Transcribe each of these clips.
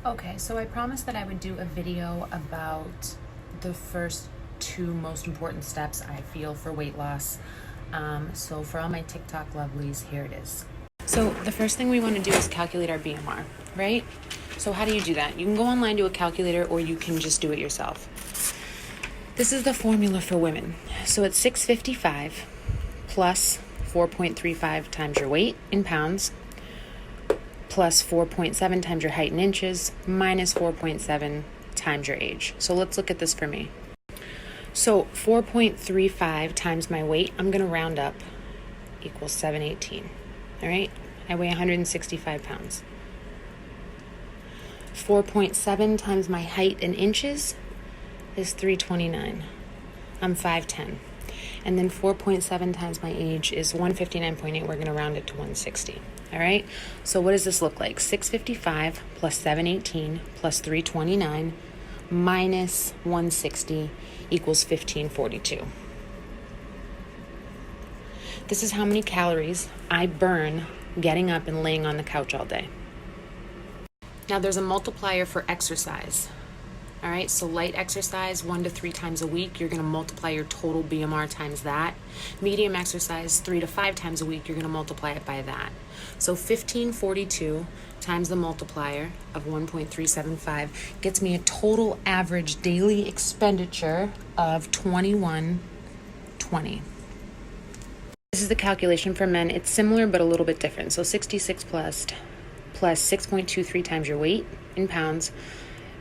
Okay, so I promised that I would do a video about the first two most important steps I feel for weight loss. So for all my TikTok lovelies, here it is. So the first thing we want to do is calculate our BMR, right? So how do you do that? You can go online to a calculator or you can just do it yourself. This is the formula for women. So it's 655 plus 4.35 times your weight in pounds plus 4.7 times your height in inches minus 4.7 times your age. So let's look at this for me. So 4.35 times my weight, I'm going to round up, equals 718. All right? I weigh 165 pounds. 4.7 times my height in inches is 329. I'm 5'10". And then 4.7 times my age is 159.8. We're going to round it to 160. All right? So what does this look like? 655 plus 718 plus 329 minus 160 equals 1542. This is how many calories I burn getting up and laying on the couch all day. Now there's a multiplier for exercise. All right, so light exercise 1 to 3 times a week, you're going to multiply your total BMR times that. Medium exercise 3 to 5 times a week, you're going to multiply it by that. So 1542 times the multiplier of 1.375 gets me a total average daily expenditure of 2120. This is the calculation for men. It's similar but a little bit different. So 66 plus 6.23 times your weight in pounds,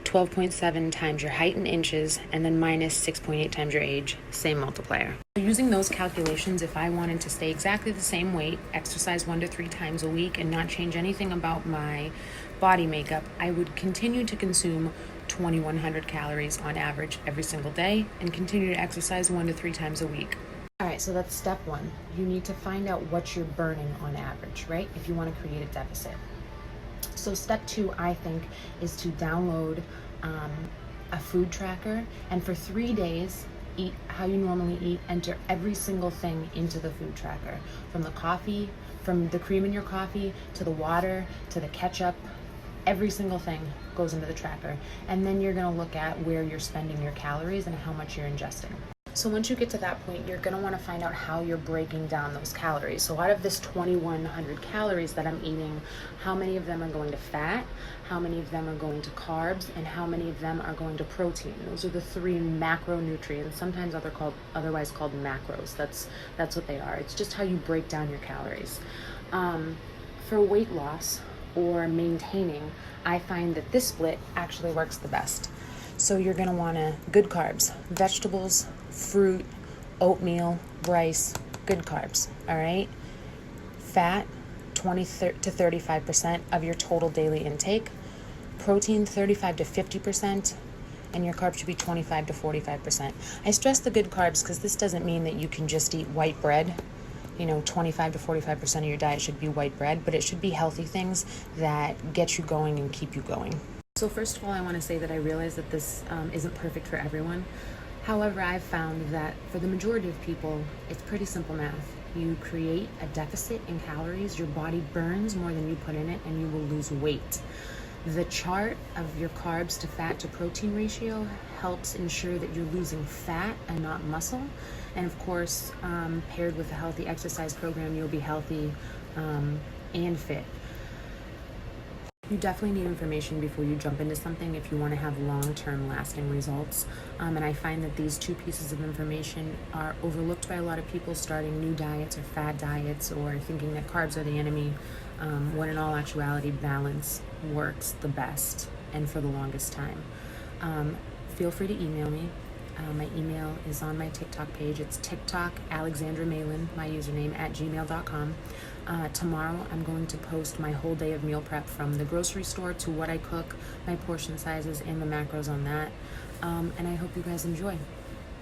12.7 times your height in inches, and then minus 6.8 times your age, same multiplier. So using those calculations, if I wanted to stay exactly the same weight, exercise 1 to 3 times a week, and not change anything about my body makeup, I would continue to consume 2,100 calories on average every single day and continue to exercise 1 to 3 times a week. All right, so that's step one. You need to find out what you're burning on average, right? If you want to create a deficit. So step 2, I think, is to download a food tracker, and for 3 days, eat how you normally eat. Enter every single thing into the food tracker, from the coffee, from the cream in your coffee, to the water, to the ketchup. Every single thing goes into the tracker. And then you're gonna look at where you're spending your calories and how much you're ingesting. So once you get to that point, you're going to want to find out how you're breaking down those calories. So out of this 2,100 calories that I'm eating, how many of them are going to fat, how many of them are going to carbs, and how many of them are going to protein. Those are the 3 macronutrients, sometimes otherwise called macros. That's what they are. It's just how you break down your calories. For weight loss or maintaining, I find that this split actually works the best. So you're going to want good carbs, vegetables, fruit, oatmeal, rice, good carbs, all right? Fat, 20 to 35% of your total daily intake. Protein, 35 to 50%. And your carbs should be 25 to 45%. I stress the good carbs because this doesn't mean that you can just eat white bread. 25 to 45% of your diet should be white bread, but it should be healthy things that get you going and keep you going. So first of all, I want to say that I realize that this isn't perfect for everyone. However, I've found that for the majority of people, it's pretty simple math. You create a deficit in calories, your body burns more than you put in it, and you will lose weight. The chart of your carbs to fat to protein ratio helps ensure that you're losing fat and not muscle. And of course, paired with a healthy exercise program, you'll be healthy and fit. You definitely need information before you jump into something if you want to have long-term lasting results. And I find that these 2 pieces of information are overlooked by a lot of people starting new diets or fad diets or thinking that carbs are the enemy, when in all actuality, balance works the best and for the longest time. Feel free to email me. My email is on my TikTok page. It's TikTok Alexandra Malin, my username, @gmail.com. Tomorrow I'm going to post my whole day of meal prep from the grocery store to what I cook, my portion sizes, and the macros on that. And I hope you guys enjoy.